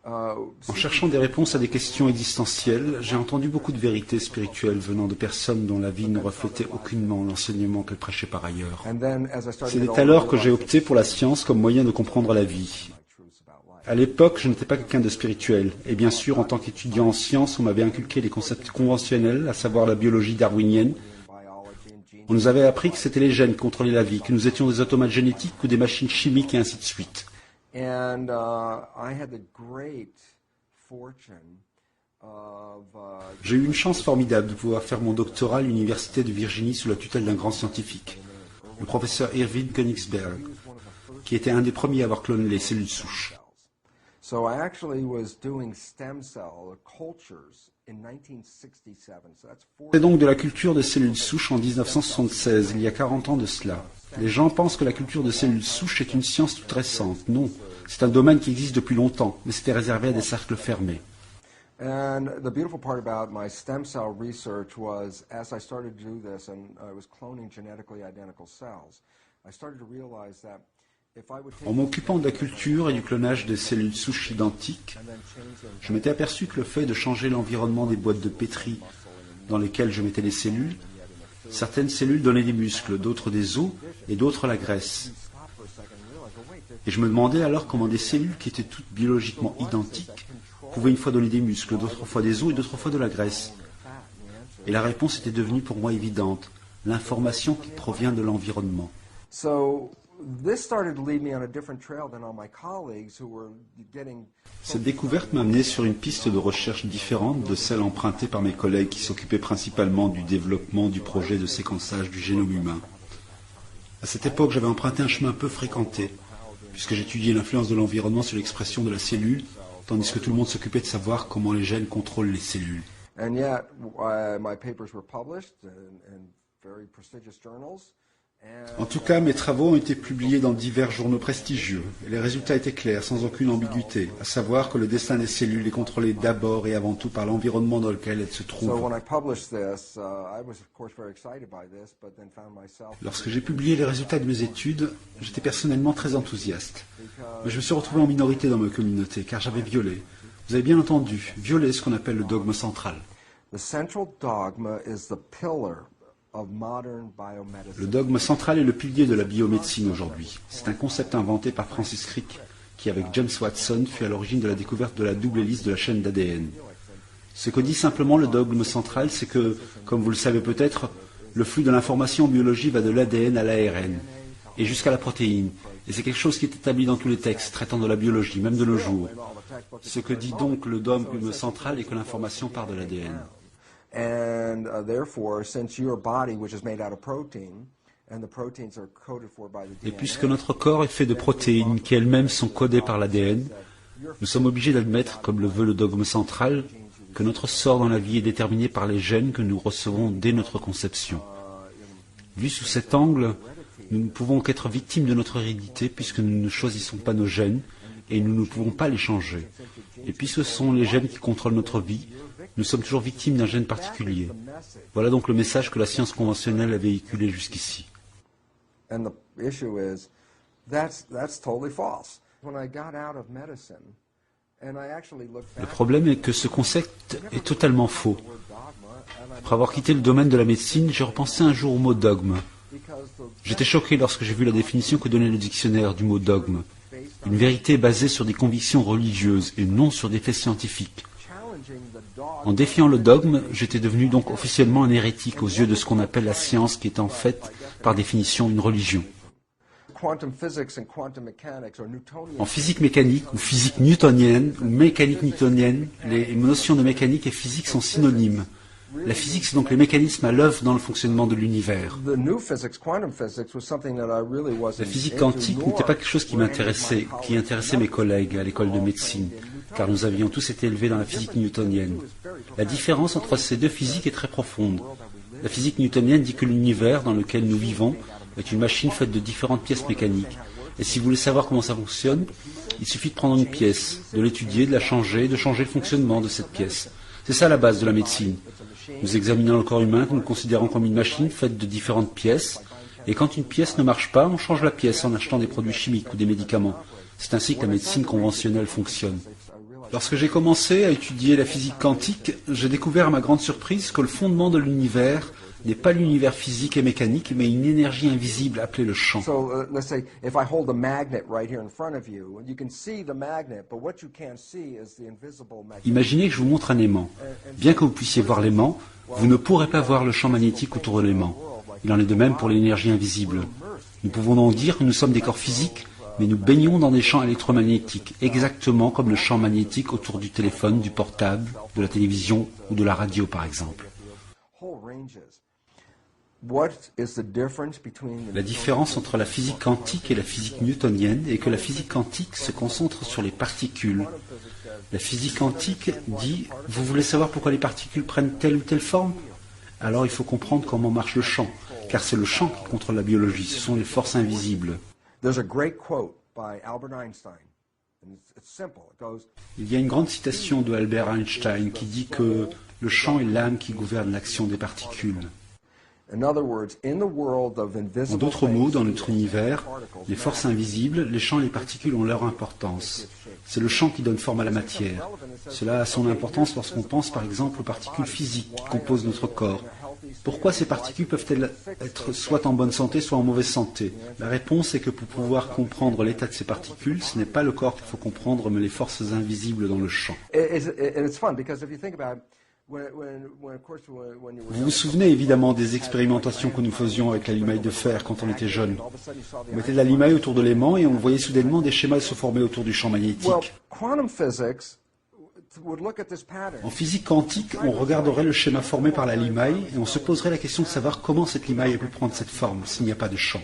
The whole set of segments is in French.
En cherchant des réponses à des questions existentielles, j'ai entendu beaucoup de vérités spirituelles venant de personnes dont la vie ne reflétait aucunement l'enseignement qu'elles prêchaient par ailleurs. C'est alors que j'ai opté pour la science comme moyen de comprendre la vie. À l'époque, je n'étais pas quelqu'un de spirituel, et bien sûr, en tant qu'étudiant en sciences, on m'avait inculqué les concepts conventionnels, à savoir la biologie darwinienne. On nous avait appris que c'était les gènes qui contrôlaient la vie, que nous étions des automates génétiques ou des machines chimiques et ainsi de suite. J'ai eu une chance formidable de pouvoir faire mon doctorat à l'université de Virginie sous la tutelle d'un grand scientifique, le professeur Irving Königsberg, qui était un des premiers à avoir cloné les cellules souches. C'est donc de la culture de cellules souches en 1976, il y a 40 ans de cela. Les gens pensent que la culture de cellules souches est une science toute récente. Non, c'est un domaine qui existe depuis longtemps, mais c'était réservé à des cercles fermés. And the beautiful part about my stem cell research was, as I started to do this, and I was cloning genetically identical cells, I started to realize that en m'occupant de la culture et du clonage des cellules souches identiques, je m'étais aperçu que le fait de changer l'environnement des boîtes de pétri dans lesquelles je mettais les cellules, certaines cellules donnaient des muscles, d'autres des os et d'autres la graisse. Et je me demandais alors comment des cellules qui étaient toutes biologiquement identiques pouvaient une fois donner des muscles, d'autres fois des os et d'autres fois de la graisse. Et la réponse était devenue pour moi évidente, l'information qui provient de l'environnement. Cette découverte m'a amené sur une piste de recherche différente de celle empruntée par mes collègues qui s'occupaient principalement du développement du projet de séquençage du génome humain. À cette époque, j'avais emprunté un chemin peu fréquenté, puisque j'étudiais l'influence de l'environnement sur l'expression de la cellule, tandis que tout le monde s'occupait de savoir comment les gènes contrôlent les cellules. And yet, my papers were published in very prestigious journals. En tout cas, mes travaux ont été publiés dans divers journaux prestigieux, et les résultats étaient clairs, sans aucune ambiguïté, à savoir que le destin des cellules est contrôlé d'abord et avant tout par l'environnement dans lequel elles se trouvent. Lorsque j'ai publié les résultats de mes études, j'étais personnellement très enthousiaste. Mais je me suis retrouvé en minorité dans ma communauté, car j'avais violé, vous avez bien entendu, violé ce qu'on appelle le dogme central. Le dogme central est le pilier de la biomédecine aujourd'hui. C'est un concept inventé par Francis Crick, qui avec James Watson fut à l'origine de la découverte de la double hélice de la chaîne d'ADN. Ce que dit simplement le dogme central, c'est que, comme vous le savez peut-être, le flux de l'information en biologie va de l'ADN à l'ARN, et jusqu'à la protéine. Et c'est quelque chose qui est établi dans tous les textes traitant de la biologie, même de nos jours. Ce que dit donc le dogme central est que l'information part de l'ADN. And therefore, since your body, which is made out of protein, and the proteins are coded for by the DNA. Et puisque notre corps est fait de protéines qui elles-mêmes sont codées par l'ADN, nous sommes obligés d'admettre, comme le veut le dogme central, que notre sort dans la vie est déterminé par les gènes que nous recevons dès notre conception. Vu sous cet angle, nous ne pouvons qu'être victimes de notre hérédité puisque nous ne choisissons pas nos gènes et nous ne pouvons pas les changer. Et puis ce sont les gènes qui contrôlent notre vie. Nous sommes toujours victimes d'un gène particulier. Voilà donc le message que la science conventionnelle a véhiculé jusqu'ici. And the issue is, that's totally false. When I got out of medicine, and I actually looked back. Le problème est que ce concept est totalement faux. Après avoir quitté le domaine de la médecine, j'ai repensé un jour au mot dogme. J'étais choqué lorsque j'ai vu la définition que donnait le dictionnaire du mot dogme. Une vérité basée sur des convictions religieuses et non sur des faits scientifiques. En défiant le dogme, j'étais devenu donc officiellement un hérétique aux yeux de ce qu'on appelle la science, qui est en fait, par définition, une religion. En physique mécanique ou physique newtonienne ou mécanique newtonienne, les notions de mécanique et physique sont synonymes. La physique, c'est donc les mécanismes à l'œuvre dans le fonctionnement de l'univers. La physique quantique n'était pas quelque chose qui m'intéressait, qui intéressait mes collègues à l'école de médecine, car nous avions tous été élevés dans la physique newtonienne. La différence entre ces deux physiques est très profonde. La physique newtonienne dit que l'univers dans lequel nous vivons est une machine faite de différentes pièces mécaniques. Et si vous voulez savoir comment ça fonctionne, il suffit de prendre une pièce, de l'étudier, de la changer, de changer le fonctionnement de cette pièce. C'est ça la base de la médecine. Nous examinons le corps humain que nous considérons comme une machine faite de différentes pièces, et quand une pièce ne marche pas, on change la pièce en achetant des produits chimiques ou des médicaments. C'est ainsi que la médecine conventionnelle fonctionne. Lorsque j'ai commencé à étudier la physique quantique, j'ai découvert à ma grande surprise que le fondement de l'univers n'est pas l'univers physique et mécanique, mais une énergie invisible appelée le champ. Let's say if I hold a magnet right here in front of you, you can see the magnet, but what you can't see is the invisible magnet. Imaginez que je vous montre un aimant. Bien que vous puissiez voir l'aimant, vous ne pourrez pas voir le champ magnétique autour de l'aimant. Il en est de même pour l'énergie invisible. Nous pouvons donc dire que nous sommes des corps physiques, mais nous baignons dans des champs électromagnétiques, exactement comme le champ magnétique autour du téléphone, du portable, de la télévision ou de la radio par exemple. La différence entre la physique quantique et la physique newtonienne est que la physique quantique se concentre sur les particules. La physique quantique dit « Vous voulez savoir pourquoi les particules prennent telle ou telle forme ? Alors il faut comprendre comment marche le champ, car c'est le champ qui contrôle la biologie, ce sont les forces invisibles. » Il y a une grande citation de Albert Einstein qui dit que le champ est l'âme qui gouverne l'action des particules. En d'autres mots, dans notre univers, les forces invisibles, les champs et les particules ont leur importance. C'est le champ qui donne forme à la matière. Cela a son importance lorsqu'on pense par exemple aux particules physiques qui composent notre corps. Pourquoi ces particules peuvent-elles être soit en bonne santé, soit en mauvaise santé? La réponse est que pour pouvoir comprendre l'état de ces particules, ce n'est pas le corps qu'il faut comprendre, mais les forces invisibles dans le champ. Vous vous souvenez évidemment des expérimentations que nous faisions avec la limaille de fer quand on était jeune. On mettait de la limaille autour de l'aimant et on voyait soudainement des schémas se former autour du champ magnétique. En physique quantique, on regarderait le schéma formé par la limaille et on se poserait la question de savoir comment cette limaille a pu prendre cette forme s'il n'y a pas de champ.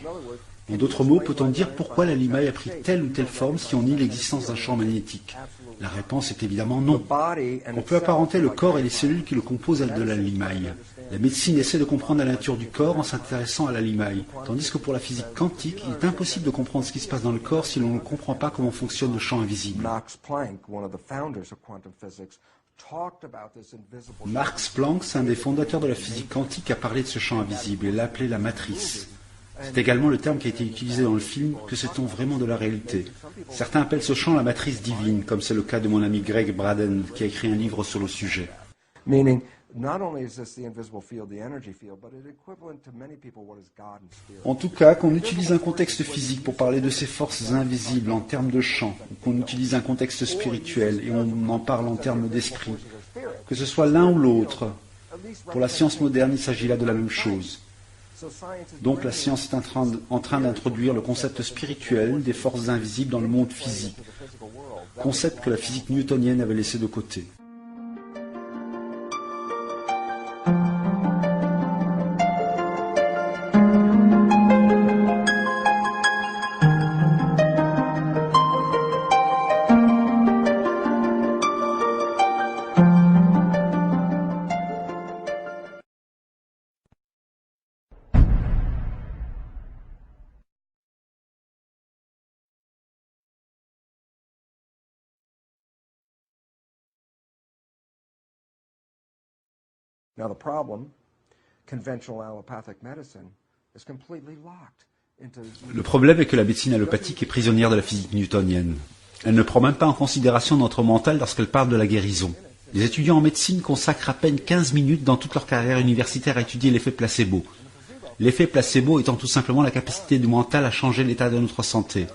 En d'autres mots, peut-on dire pourquoi la limaille a pris telle ou telle forme si on nie l'existence d'un champ magnétique? La réponse est évidemment non. On peut apparenter le corps et les cellules qui le composent à de la limaille. La médecine essaie de comprendre la nature du corps en s'intéressant à la limaille, tandis que pour la physique quantique, il est impossible de comprendre ce qui se passe dans le corps si l'on ne comprend pas comment fonctionne le champ invisible. Max Planck, un des fondateurs de la physique quantique, a parlé de ce champ invisible et l'a appelé la matrice. C'est également le terme qui a été utilisé dans le film. Que sait-on vraiment de la réalité? Certains appellent ce champ la matrice divine, comme c'est le cas de mon ami Greg Braden, qui a écrit un livre sur le sujet. En tout cas, qu'on utilise un contexte physique pour parler de ces forces invisibles en termes de champ, ou qu'on utilise un contexte spirituel et on en parle en termes d'esprit, que ce soit l'un ou l'autre, pour la science moderne, il s'agit là de la même chose. Donc la science est en train d'introduire le concept spirituel des forces invisibles dans le monde physique, concept que la physique newtonienne avait laissé de côté. Now the problem, conventional allopathic medicine is completely locked into... Le problème est que la médecine allopathique est prisonnière de la physique newtonienne. Elle ne prend même pas en considération notre mental lorsqu'elle parle de la guérison. Les étudiants en médecine consacrent à peine 15 minutes dans toute leur carrière universitaire à étudier l'effet placebo. L'effet placebo étant tout simplement la capacité du mental à changer l'état de notre santé.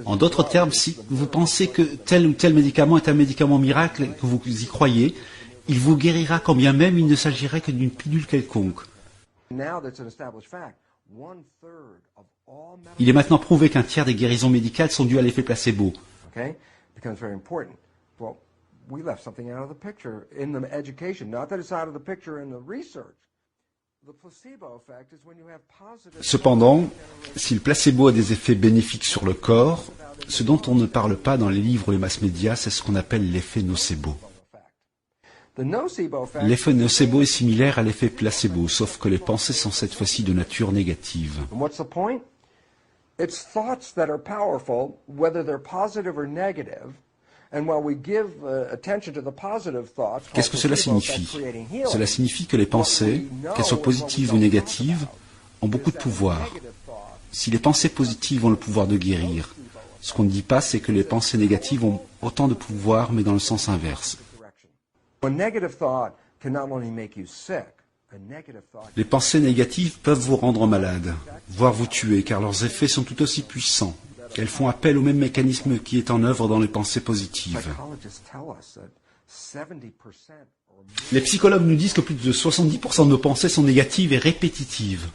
En d'autres termes, si vous pensez que tel ou tel médicament est un médicament miracle et que vous y croyez, il vous guérira quand bien même il ne s'agirait que d'une pilule quelconque. Il est maintenant prouvé qu'un tiers des guérisons médicales sont dues à l'effet placebo. Cependant, si le placebo a des effets bénéfiques sur le corps, ce dont on ne parle pas dans les livres ou les mass médias, c'est ce qu'on appelle l'effet nocebo. L'effet nocebo est similaire à l'effet placebo, sauf que les pensées sont cette fois-ci de nature négative. Qu'est-ce que cela signifie? Cela signifie que les pensées, qu'elles soient positives ou négatives, ont beaucoup de pouvoir. Si les pensées positives ont le pouvoir de guérir, Ce qu'on ne dit pas, c'est que les pensées négatives ont autant de pouvoir, mais dans le sens inverse. Les pensées négatives peuvent vous rendre malade, voire vous tuer, car leurs effets sont tout aussi puissants. Elles font appel au même mécanisme qui est en œuvre dans les pensées positives. Les psychologues nous disent que plus de 70% de nos pensées sont négatives et répétitives.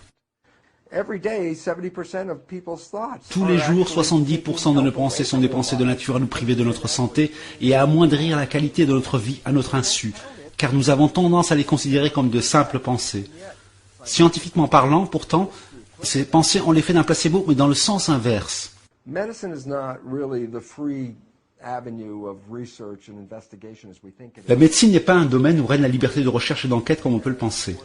Tous les jours, 70% de nos pensées sont des pensées de nature à nous priver de notre santé et à amoindrir la qualité de notre vie à notre insu, car nous avons tendance à les considérer comme de simples pensées. Scientifiquement parlant, pourtant, ces pensées ont l'effet d'un placebo, mais dans le sens inverse. La médecine n'est pas un domaine où règne la liberté de recherche et d'enquête comme on peut le penser.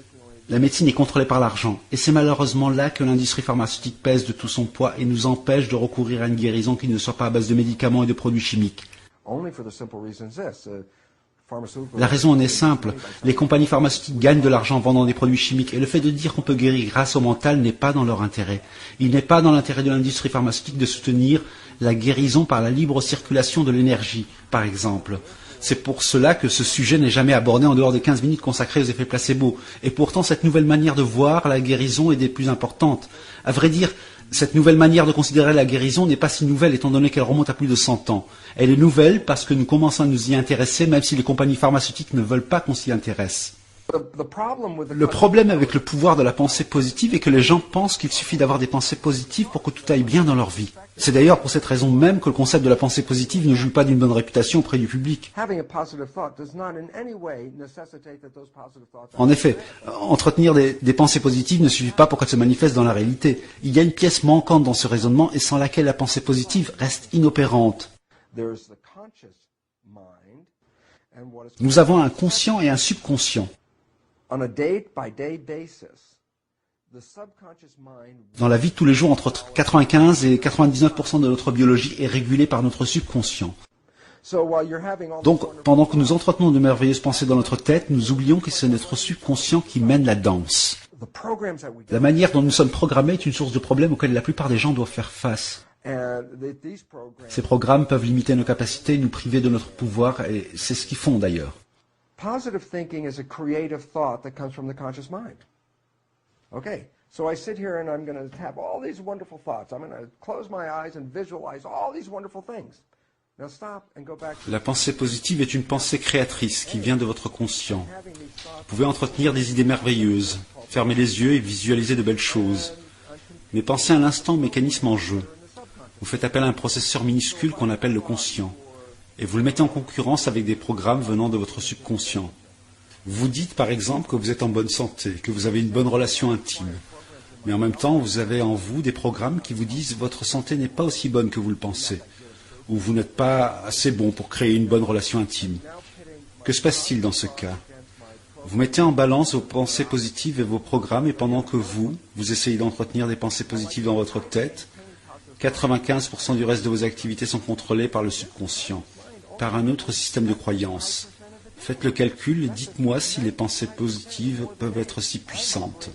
La médecine est contrôlée par l'argent, et c'est malheureusement là que l'industrie pharmaceutique pèse de tout son poids et nous empêche de recourir à une guérison qui ne soit pas à base de médicaments et de produits chimiques. La raison en est simple, les compagnies pharmaceutiques gagnent de l'argent en vendant des produits chimiques et le fait de dire qu'on peut guérir grâce au mental n'est pas dans leur intérêt. Il n'est pas dans l'intérêt de l'industrie pharmaceutique de soutenir la guérison par la libre circulation de l'énergie, par exemple. C'est pour cela que ce sujet n'est jamais abordé en dehors des 15 minutes consacrées aux effets placebo. Et pourtant, cette nouvelle manière de voir la guérison est des plus importantes. À vrai dire, cette nouvelle manière de considérer la guérison n'est pas si nouvelle étant donné qu'elle remonte à plus de 100 ans. Elle est nouvelle parce que nous commençons à nous y intéresser même si les compagnies pharmaceutiques ne veulent pas qu'on s'y intéresse. Le problème avec le pouvoir de la pensée positive est que les gens pensent qu'il suffit d'avoir des pensées positives pour que tout aille bien dans leur vie. C'est d'ailleurs pour cette raison même que le concept de la pensée positive ne jouit pas d'une bonne réputation auprès du public. En effet, entretenir des pensées positives ne suffit pas pour qu'elles se manifestent dans la réalité. Il y a une pièce manquante dans ce raisonnement et sans laquelle la pensée positive reste inopérante. Nous avons un conscient et un subconscient. Dans la vie de tous les jours, entre 95 et 99% de notre biologie est régulée par notre subconscient. Donc, pendant que nous entretenons de merveilleuses pensées dans notre tête, nous oublions que c'est notre subconscient qui mène la danse. La manière dont nous sommes programmés est une source de problèmes auxquels la plupart des gens doivent faire face. Ces programmes peuvent limiter nos capacités et nous priver de notre pouvoir, et c'est ce qu'ils font d'ailleurs. Positive thinking is a creative thought that comes from the conscious mind. Okay, so I sit here and I'm going to have all these wonderful thoughts. I'm going to close my eyes and visualize all these wonderful things. Now stop and go back. La pensée positive est une pensée créatrice qui vient de votre conscient. Vous pouvez entretenir des idées merveilleuses, fermer les yeux et visualiser de belles choses. Mais pensez un instant au mécanisme en jeu. Vous faites appel à un processeur minuscule qu'on appelle le conscient. Et vous le mettez en concurrence avec des programmes venant de votre subconscient. Vous dites par exemple que vous êtes en bonne santé, que vous avez une bonne relation intime. Mais en même temps, vous avez en vous des programmes qui vous disent que votre santé n'est pas aussi bonne que vous le pensez, ou vous n'êtes pas assez bon pour créer une bonne relation intime. Que se passe-t-il dans ce cas? Vous mettez en balance vos pensées positives et vos programmes, et pendant que vous essayez d'entretenir des pensées positives dans votre tête, 95% du reste de vos activités sont contrôlées par le subconscient, par un autre système de croyances. Faites le calcul et dites-moi si les pensées positives peuvent être si puissantes.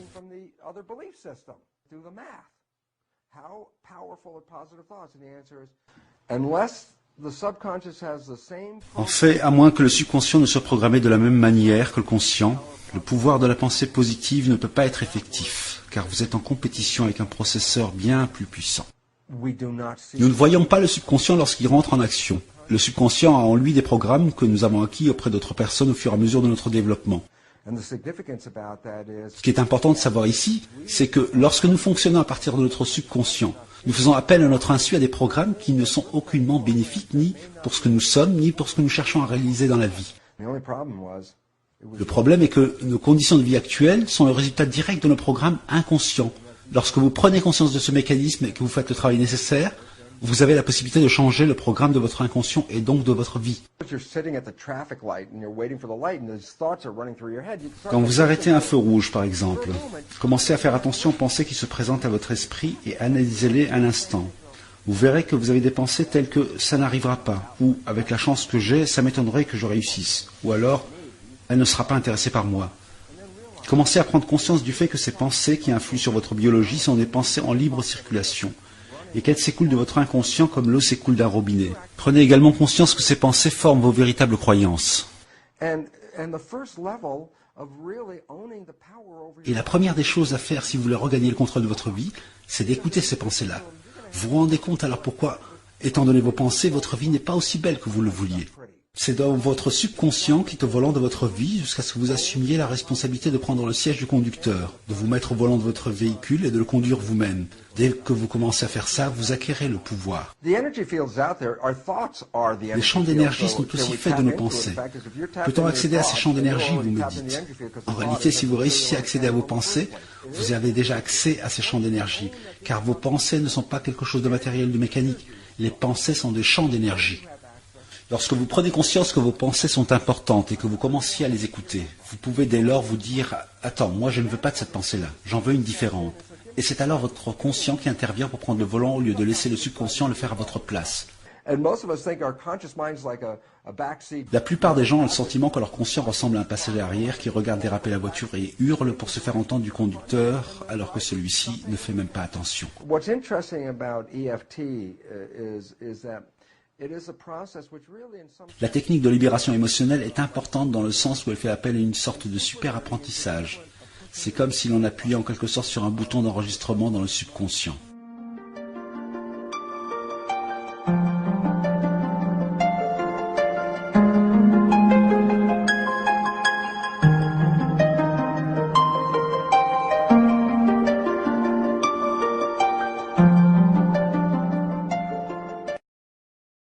En fait, à moins que le subconscient ne soit programmé de la même manière que le conscient, le pouvoir de la pensée positive ne peut pas être effectif, car vous êtes en compétition avec un processeur bien plus puissant. Nous ne voyons pas le subconscient lorsqu'il rentre en action. Le subconscient a en lui des programmes que nous avons acquis auprès d'autres personnes au fur et à mesure de notre développement. Ce qui est important de savoir ici, c'est que lorsque nous fonctionnons à partir de notre subconscient, nous faisons appel à notre insu à des programmes qui ne sont aucunement bénéfiques ni pour ce que nous sommes, ni pour ce que nous cherchons à réaliser dans la vie. Le problème est que nos conditions de vie actuelles sont le résultat direct de nos programmes inconscients. Lorsque vous prenez conscience de ce mécanisme et que vous faites le travail nécessaire, vous avez la possibilité de changer le programme de votre inconscient et donc de votre vie. Quand vous arrêtez un feu rouge, par exemple, commencez à faire attention aux pensées qui se présentent à votre esprit et analysez-les un instant. Vous verrez que vous avez des pensées telles que « ça n'arrivera pas » ou « avec la chance que j'ai, ça m'étonnerait que je réussisse » ou alors « elle ne sera pas intéressée par moi ». Commencez à prendre conscience du fait que ces pensées qui influent sur votre biologie sont des pensées en libre circulation. et qu'elles s'écoulent de votre inconscient comme l'eau s'écoule d'un robinet. Prenez également conscience que ces pensées forment vos véritables croyances. Et la première des choses à faire si vous voulez regagner le contrôle de votre vie, c'est d'écouter ces pensées-là. Vous vous rendez compte alors pourquoi, étant donné vos pensées, votre vie n'est pas aussi belle que vous le vouliez. C'est dans votre subconscient qui est au volant de votre vie jusqu'à ce que vous assumiez la responsabilité de prendre le siège du conducteur, de vous mettre au volant de votre véhicule et de le conduire vous-même. Dès que vous commencez à faire ça, vous acquérez le pouvoir. Les champs d'énergie sont aussi faits de nos pensées. Peut-on accéder à ces champs d'énergie, vous me dites? En réalité, si vous réussissez à accéder à vos pensées, vous avez déjà accès à ces champs d'énergie, car vos pensées ne sont pas quelque chose de matériel, de mécanique. Les pensées sont des champs d'énergie. Lorsque vous prenez conscience que vos pensées sont importantes et que vous commenciez à les écouter, vous pouvez dès lors vous dire « Attends, moi je ne veux pas de cette pensée-là, j'en veux une différente ». Et c'est alors votre conscient qui intervient pour prendre le volant au lieu de laisser le subconscient le faire à votre place. La plupart des gens ont le sentiment que leur conscient ressemble à un passager arrière qui regarde déraper la voiture et hurle pour se faire entendre du conducteur alors que celui-ci ne fait même pas attention. La technique de libération émotionnelle est importante dans le sens où elle fait appel à une sorte de super apprentissage. C'est comme si l'on appuyait en quelque sorte sur un bouton d'enregistrement dans le subconscient.